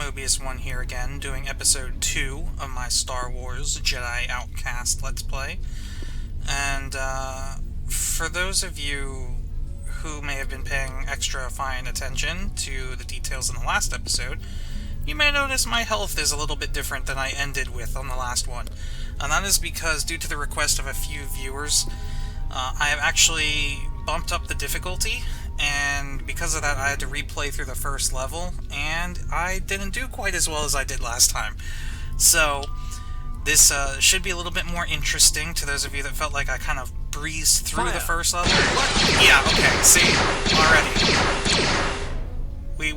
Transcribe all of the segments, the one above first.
Mobius1 here again, doing episode 2 of my Star Wars Jedi Outcast Let's Play. And, for those of you who may have been paying extra fine attention to the details in the last episode, you may notice my health is a little bit different than I ended with on the last one. And that is because, due to the request of a few viewers, I have actually bumped up the difficulty, and because of that I had to replay through the first level, and I didn't do quite as well as I did last time. So, this should be a little bit more interesting to those of you that felt like I kind of breezed through the first level. What? Yeah, okay, see? Already.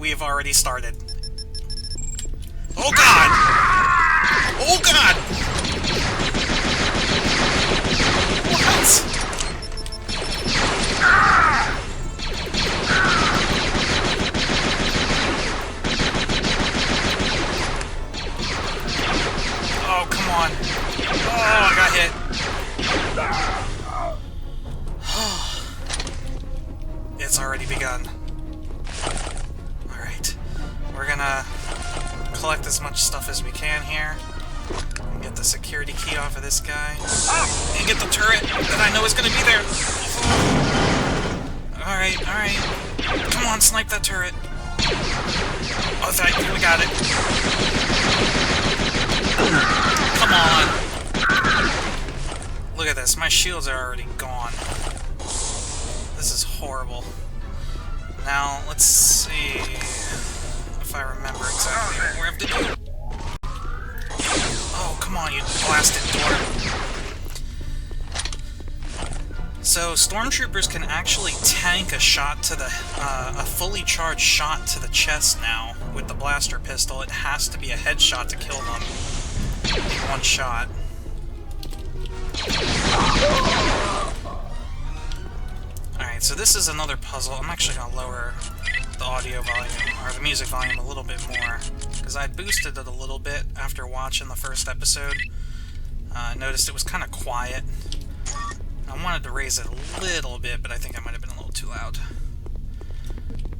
We have already started. Oh god! Oh god! What? Oh, come on. Oh, I got hit. It's already begun. Alright. We're gonna collect as much stuff as we can here. And get the security key off of this guy. And get the turret that I know is gonna be there. Alright, alright. Come on, snipe that turret. Oh, thank you, we got it. Come on! Look at this, my shields are already gone. This is horrible. Now, let's see if I remember exactly what we have to do. Oh, come on, you blasted door. So, stormtroopers can actually tank a shot to the, a fully charged shot to the chest now with the blaster pistol. It has to be a headshot to kill them in one shot. Alright, so this is another puzzle. I'm actually going to lower the audio volume, or the music volume a little bit more, because I boosted it a little bit after watching the first episode. I noticed it was kind of quiet. I wanted to raise it a little bit, but I think I might have been a little too loud.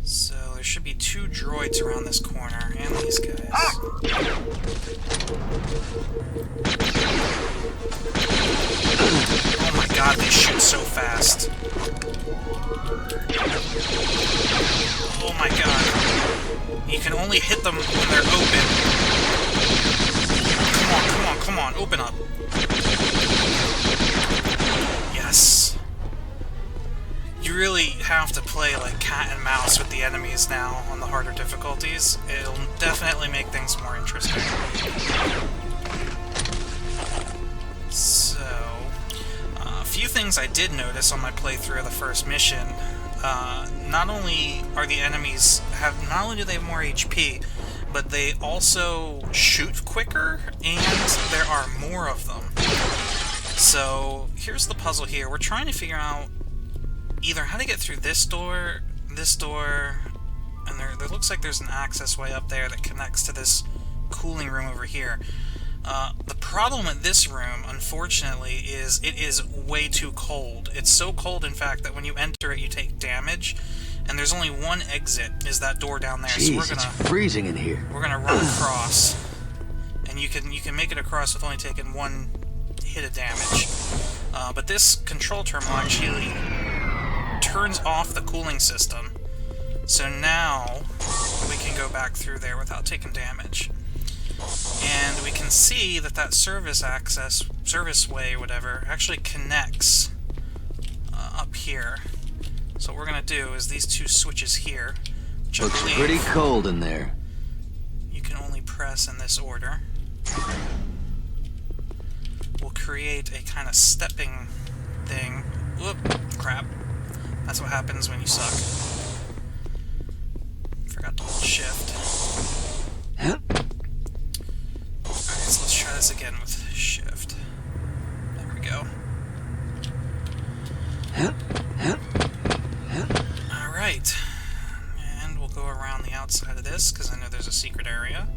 So there should be 2 droids around this corner, and these guys. Oh my god, they shoot so fast. Oh my god. You can only hit them when they're open. Come on, come on, come on, open up. Yes. You really have to play like cat and mouse with the enemies now on the harder difficulties. It'll definitely make things more interesting. So, a few things I did notice on my playthrough of the first mission. Not only are the enemies not only do they have more HP, but they also shoot quicker, and there are more of them. So, here's the puzzle here. We're trying to figure out either how to get through this door, and there looks like there's an access way up there that connects to this cooling room over here. The problem with this room, unfortunately, is it is way too cold. It's so cold, in fact, that when you enter it, you take damage, and there's only one exit, is that door down there. Jeez, so we're gonna it's freezing in here. We're gonna run across, and you can make it across with only taking 1 hit of damage. But this control terminal actually turns off the cooling system, so now we can go back through there without taking damage. And we can see that that service way, whatever, actually connects up here. So what we're gonna do is these 2 switches here, which looks I believe pretty cold in there. you can only press in this order. Will create a kind of stepping thing. Whoop, crap. That's what happens when you suck. Forgot to hold shift. Alright, so let's try this again with shift. There we go. Alright. And we'll go around the outside of this, because I know there's a secret area.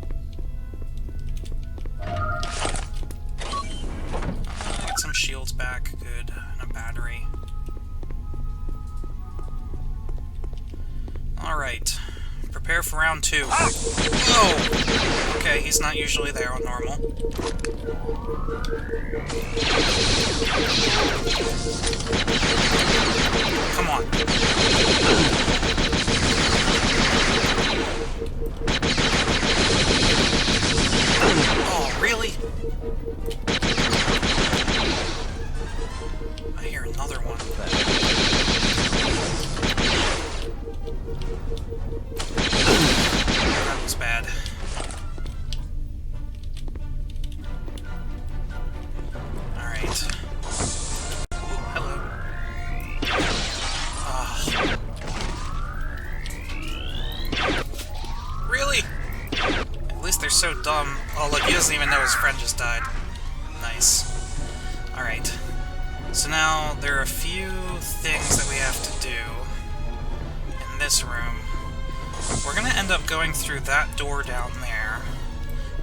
Get some shields back, good, and a battery. Alright. Prepare for round 2. Whoa! Okay, he's not usually there on normal. Come on. Oh, really? I hear another one. That was bad. Alright. Ooh, hello. Really? At least they're so dumb. Oh, look, he doesn't even know his friend just died. Nice. Alright. So now, there are a few things that we have to do in this room. We're going to end up going through that door down there,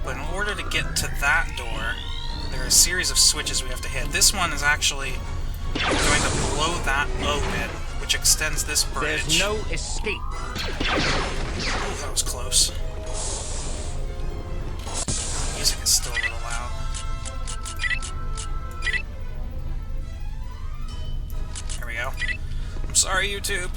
but in order to get to that door, there are a series of switches we have to hit. This one is actually going to blow that open, which extends this bridge. There's no escape. Ooh, that was close. The music is still a little loud. There we go. I'm sorry, YouTube.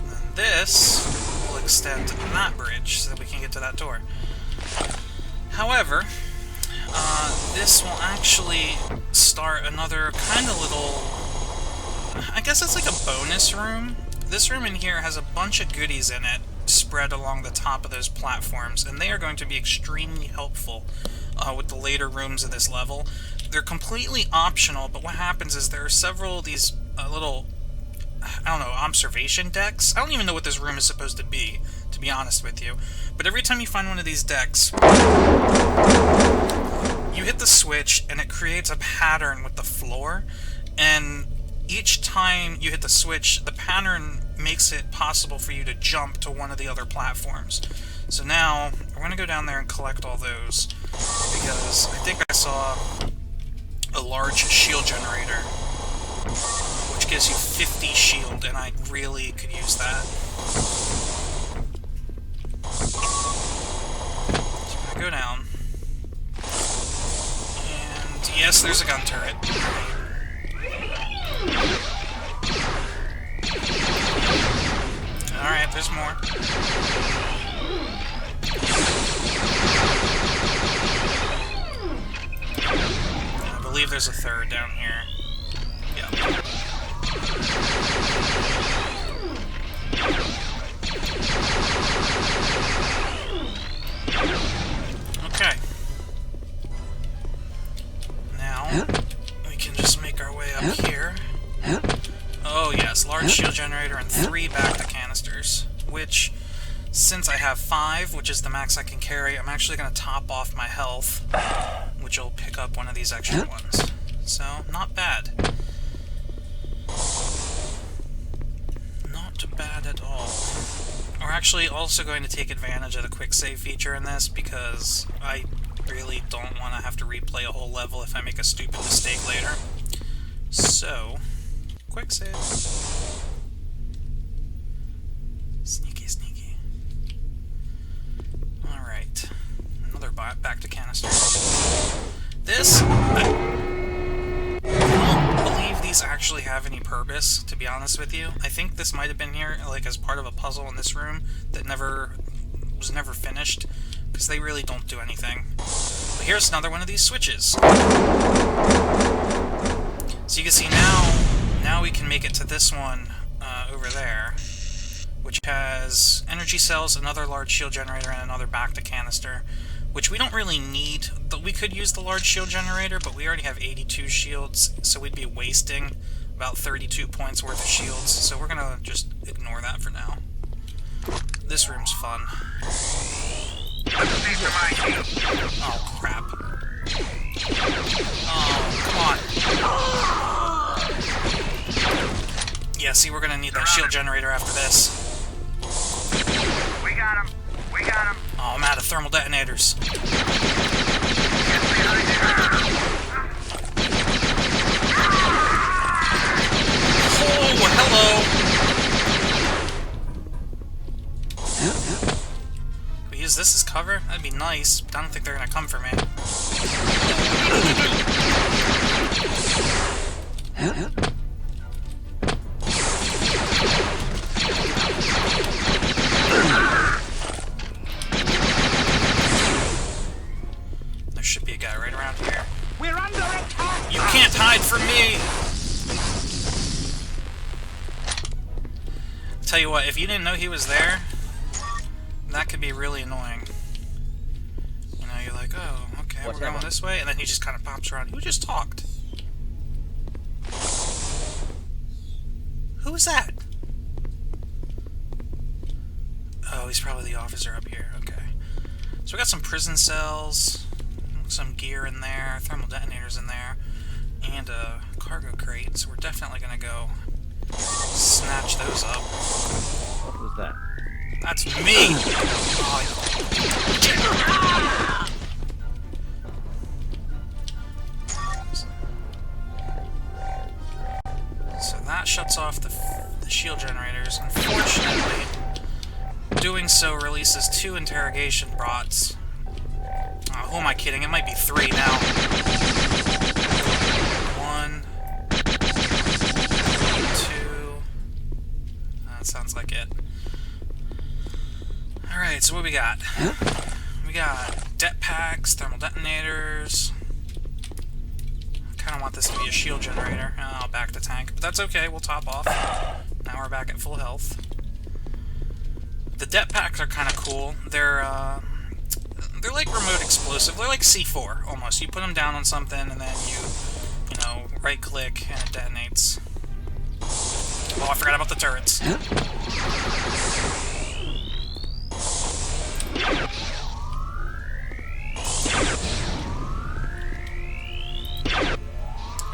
And then this will extend that bridge so that we can get to that door. However, this will actually start another kind of little... I guess it's like a bonus room. This room in here has a bunch of goodies in it spread along the top of those platforms, and they are going to be extremely helpful with the later rooms of this level. They're completely optional, but what happens is there are several of these little, I don't know, observation decks. I don't even know what this room is supposed to be honest with you. But every time you find one of these decks, you hit the switch, and it creates a pattern with the floor, and each time you hit the switch, the pattern makes it possible for you to jump to one of the other platforms. So now, we're going to go down there and collect all those, because I think I saw a large shield generator, which gives you 50 shield, and I really could use that. So I'm going to go down, and yes, there's a gun turret. Alright, there's more. I believe there's a third down here. Yeah. Okay. Now, we can just make our way up here. Oh yes, large shield generator and 3 back-to canisters, which, since I have 5, which is the max I can carry, I'm actually going to top off my health, which will pick up one of these extra ones. So, not bad. Not bad at all. We're actually also going to take advantage of the quick save feature in this, because I really don't want to have to replay a whole level if I make a stupid mistake later. So, quick save. Sneaky, sneaky. Alright. Another back to canister. This... I don't believe these actually have any purpose, to be honest with you. I think this might have been here, like, as part of a puzzle in this room that was never finished, because they really don't do anything. But here's another one of these switches. So you can see now we can make it to this one over there, which has energy cells, another large shield generator, and another back-to canister, which we don't really need. We could use the large shield generator, but we already have 82 shields, so we'd be wasting about 32 points worth of shields, so we're gonna just ignore that for now. This room's fun. Oh, crap. Oh, come on. Yeah, see, we're gonna need that shield generator after this. We got him. We got him. Oh, I'm out of thermal detonators. Oh, hello. use this as cover? That'd be nice, but I don't think they're gonna come for me. There should be a guy right around here. We're under attack! You can't hide from me! Tell you what, if you didn't know he was there, that could be really annoying. You know, you're like, oh, okay, we're going this way, and then he just kind of pops around. Who just talked? Who was that? Oh, he's probably the officer up here. Okay. So we got some prison cells, some gear in there, thermal detonators in there, and a cargo crate, so we're definitely gonna go snatch those up. What was that? That's me! So that shuts off the shield generators. Unfortunately, doing so releases 2 interrogation bots. Who am I kidding? It might be 3 now. 1, 2. That sounds like it. Alright, so what we got? We got det packs, thermal detonators. I kind of want this to be a shield generator. I'll back the tank, but that's okay, we'll top off. Now we're back at full health. The det packs are kind of cool. They're like remote explosive. They're like C4, almost. You put them down on something, and then you know, right-click, and it detonates. Oh, I forgot about the turrets.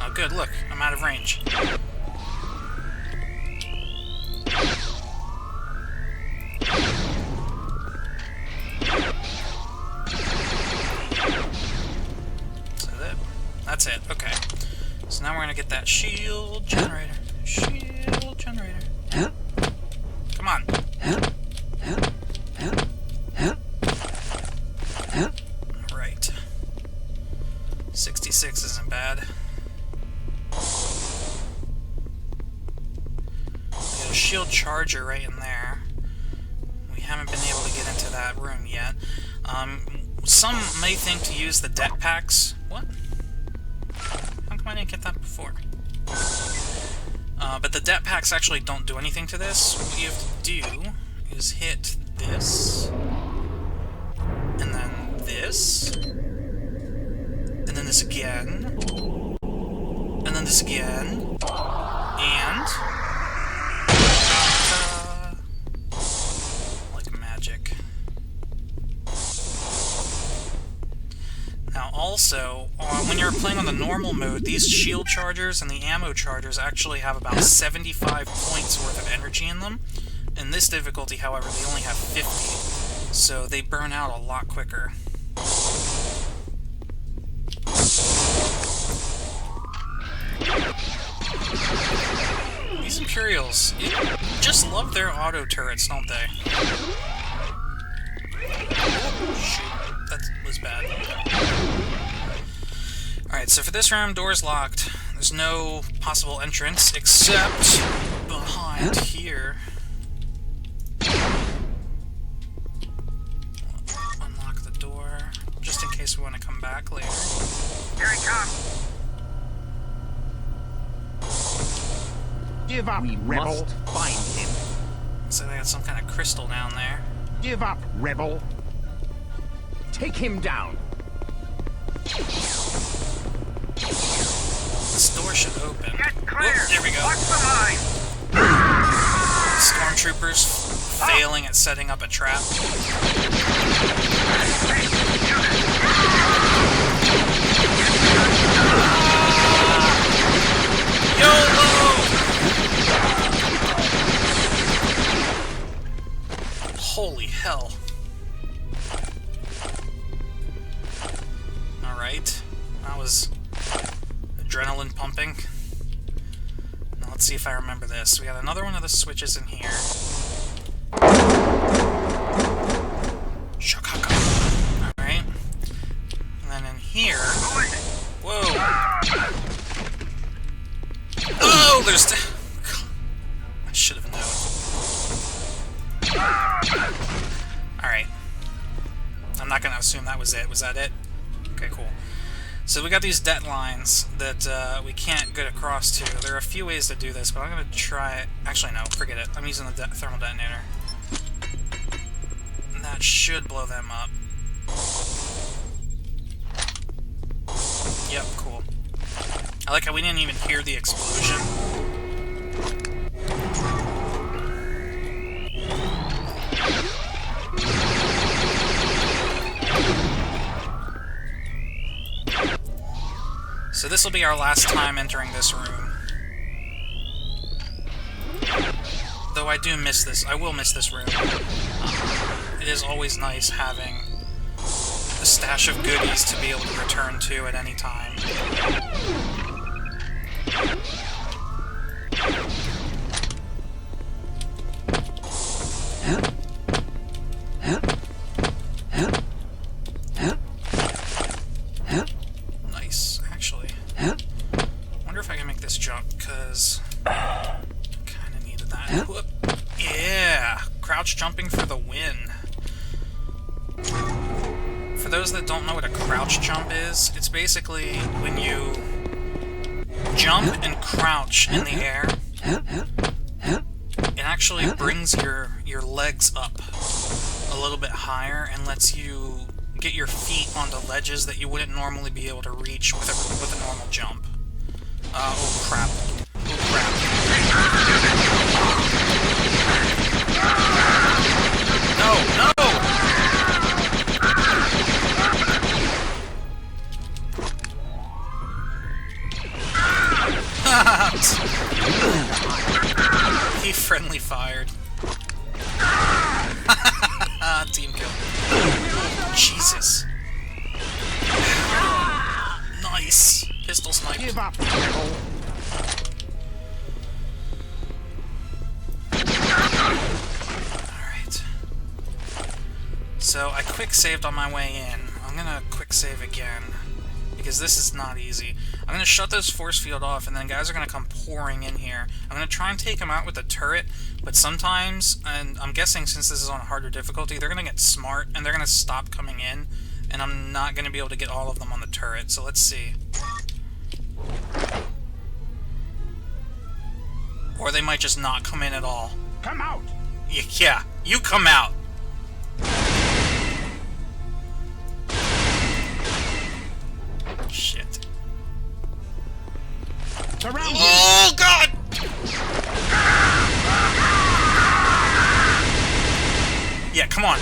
Oh, good, look. I'm out of range. That's it, okay. So now we're gonna get that shield generator. Shield generator. Come on. Right. 66 isn't bad. We got a shield charger right in there. We haven't been able to get into that room yet. Some may think to use the det packs. What? How come I didn't get that before? But the det packs actually don't do anything to this. What you have to do is hit this, and then this, and then this again, and then this again, and like magic. Now also, when you're playing on the normal mode, these shield chargers and the ammo chargers actually have about 75 points worth of energy in them. In this difficulty, however, they only have 50, so they burn out a lot quicker. These Imperials, you just love their auto turrets, don't they? Oh, shoot. That was bad. Alright, so for this room, door's locked. There's no possible entrance except behind here. Unlock the door, just in case we want to come back later. Here he comes! Give up, We rebel! must find him. So they got some kind of crystal down there. Give up, rebel! Take him down! This door should open. Get clear! Whoop, there we go. Watch the line! Stormtroopers failing at setting up a trap. YOLO! Holy hell. Alright. That was adrenaline pumping. Now let's see if I remember this. We got another one of the switches in here. Shaka. assume that was it. Was that it? Okay, cool. So we got these debt lines that we can't get across to. There are a few ways to do this, but I'm going to try it. Actually, no, forget it. I'm using the thermal detonator. And that should blow them up. Yep, cool. I like how we didn't even hear the explosion. So this will be our last time entering this room. Though I do miss this. I will miss this room. It is always nice having a stash of goodies to be able to return to at any time. Nice, actually. Wonder if I can make this jump, because kind of needed that. Whoop. Yeah! Crouch jumping for the win. For those that don't know what a crouch jump is, it's basically when you jump and crouch in the air. It actually brings your legs up a little bit higher and lets you get your feet onto ledges that you wouldn't normally be able to reach with a normal jump. Oh crap. Oh crap. No, no! He friendly fired. Team kill. Jesus. Nice. Pistol snipe. Give up. Alright. So I quick saved on my way in. I'm gonna quick save again, because this is not easy. I'm gonna shut this force field off, and then guys are gonna come pouring in here. I'm gonna try and take them out with the turret, but sometimes, and I'm guessing since this is on a harder difficulty, they're gonna get smart, and they're gonna stop coming in, and I'm not gonna be able to get all of them on the turret, so let's see. Or they might just not come in at all. Come out. Yeah, you come out! Shit. Surround. Oh, God! Yeah, come on.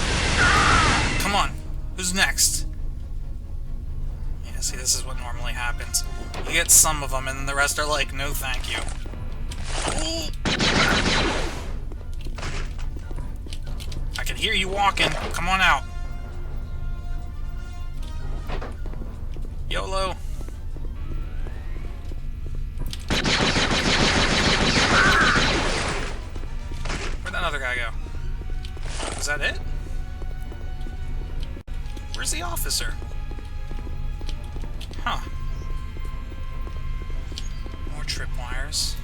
Come on. Who's next? Yeah, see, this is what normally happens. You get some of them, and then the rest are like, no thank you. Ooh. I can hear you walking. Come on out. YOLO. Where'd that other guy go? Was that it? Where's the officer? Huh. More tripwires.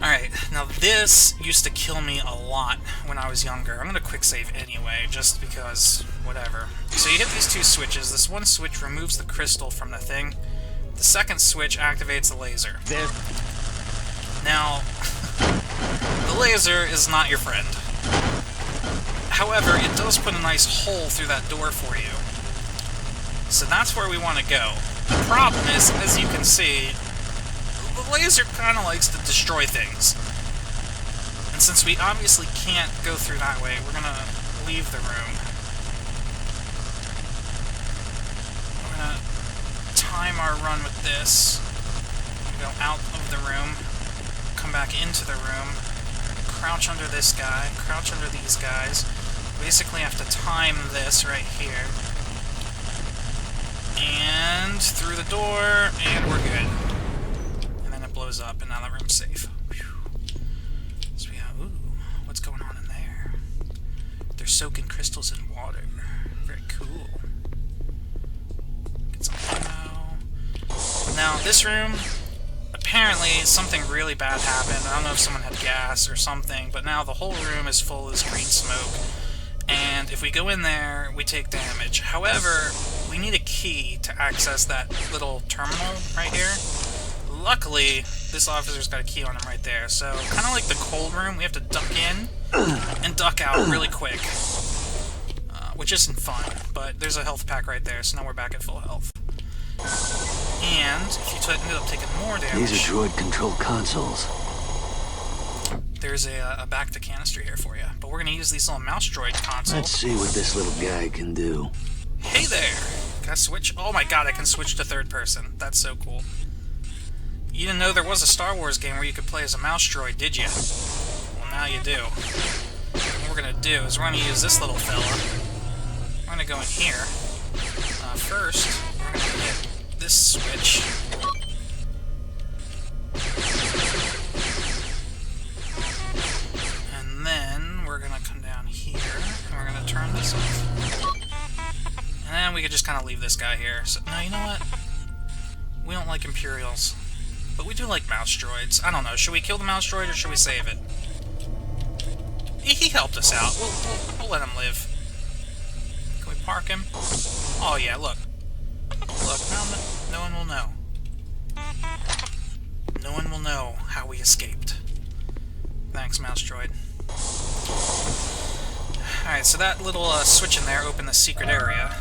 Alright, now this used to kill me a lot when I was younger. I'm gonna quick save anyway, just because, whatever. So you hit these two switches. This one switch removes the crystal from the thing. The second switch activates the laser. Now, the laser is not your friend. However, it does put a nice hole through that door for you. So that's where we want to go. The problem is, as you can see, the laser kind of likes to destroy things. And since we obviously can't go through that way, we're going to leave the room. We're going to time our run with this. Go out of the room, come back into the room, crouch under this guy, crouch under these guys. Basically have to time this right here. And through the door, and we're good. And then it blows up, and now that room's safe. Whew. So we have, ooh, what's going on in there? They're soaking crystals in water. Very cool. Get some ammo. Now, this room, apparently something really bad happened. I don't know if someone had gas or something, but now the whole room is full of this green smoke. And if we go in there, we take damage. However, we need a key to access that little terminal right here. Luckily, this officer's got a key on him right there. So, kind of like the cold room, we have to duck in and duck out really quick. Which isn't fun, but there's a health pack right there, so now we're back at full health. And if you ended up taking more damage... These are droid-controlled consoles. There's a back to canister here for you. But we're going to use these little mouse droid consoles. Let's see what this little guy can do. Hey there! Can I switch? Oh my god, I can switch to third person. That's so cool. You didn't know there was a Star Wars game where you could play as a mouse droid, did you? Well, now you do. What we're going to do is we're going to use this little fella. We're going to go in here. First, we're going to hit this switch. And then we're going to come down here, and we're going to turn this off. And then we could just kind of leave this guy here. So, no, you know what? We don't like Imperials. But we do like mouse droids. I don't know. Should we kill the mouse droid, or should we save it? He helped us out. We'll let him live. Park him. Oh yeah, look. Look, now no one will know. No one will know how we escaped. Thanks, mouse droid. Alright, so that little switch in there opened the secret area.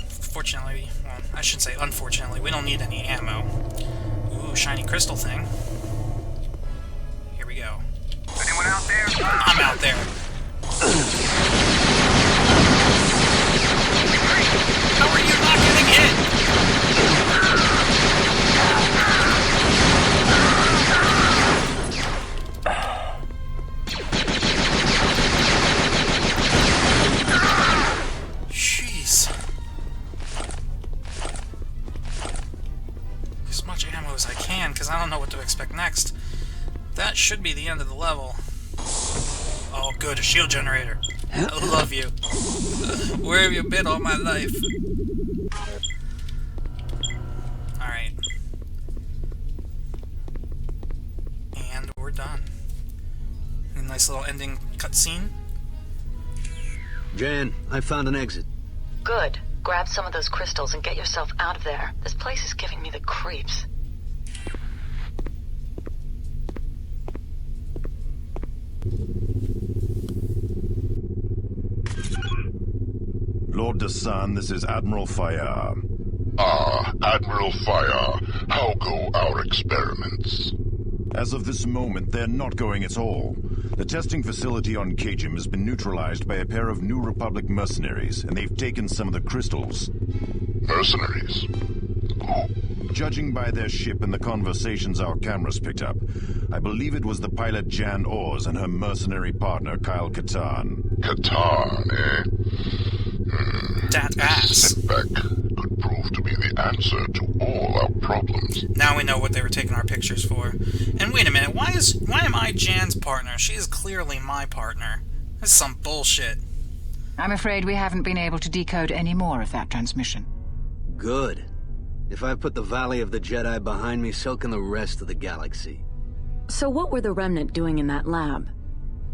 Fortunately, well, I shouldn't say unfortunately, we don't need any ammo. Ooh, shiny crystal thing. Here we go. Anyone out there? I'm out there. How are you not getting hit? Jeez. As much ammo as I can, because I don't know what to expect next. That should be the end of the level. Oh, good, a shield generator. I love you. Where have you been all my life? Alright. And we're done. A nice little ending cutscene. Jan, I found an exit. Good. Grab some of those crystals and get yourself out of there. This place is giving me the creeps. Lord Desan, this is Admiral Fayar. Ah, Admiral Fayar, how go our experiments? As of this moment, they're not going at all. The testing facility on Kejim has been neutralized by a pair of New Republic mercenaries, and they've taken some of the crystals. Mercenaries? Who? Judging by their ship and the conversations our cameras picked up, I believe it was the pilot Jan Ors and her mercenary partner Kyle Katarn. Katarn, eh? That ass. Setback could prove to be the answer to all our problems. Now we know what they were taking our pictures for. And wait a minute, why am I Jan's partner? She is clearly my partner. This is some bullshit. I'm afraid we haven't been able to decode any more of that transmission. Good. If I put the Valley of the Jedi behind me, so can the rest of the galaxy. So what were the Remnant doing in that lab?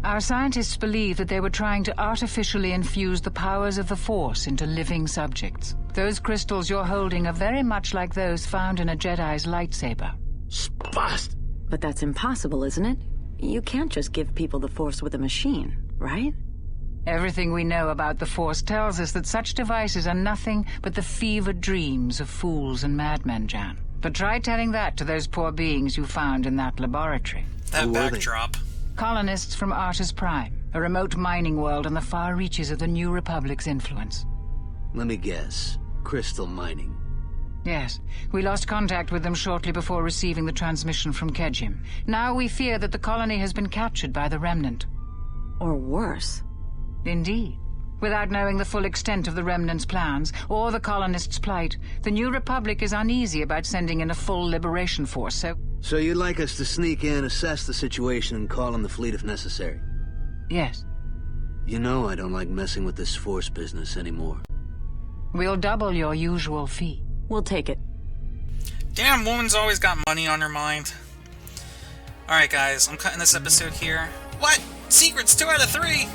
Our scientists believe that they were trying to artificially infuse the powers of the Force into living subjects. Those crystals you're holding are very much like those found in a Jedi's lightsaber. Spast! But that's impossible, isn't it? You can't just give people the Force with a machine, right? Everything we know about the Force tells us that such devices are nothing but the fevered dreams of fools and madmen, Jan. But try telling that to those poor beings you found in that laboratory. That Who are they? backdrop. Colonists from Artus Prime, a remote mining world on the far reaches of the New Republic's influence. Let me guess. Crystal mining. Yes, we lost contact with them shortly before receiving the transmission from Kejim. Now we fear that the colony has been captured by the Remnant. Or worse. Indeed. Without knowing the full extent of the Remnant's plans, or the colonists' plight, the New Republic is uneasy about sending in a full liberation force, So you'd like us to sneak in, assess the situation, and call in the fleet if necessary? yes. You know I don't like messing with this Force business anymore. We'll double your usual fee. We'll take it. Damn, woman's always got money on her mind. Alright guys, I'm cutting this episode here. What? Secrets 2 out of 3?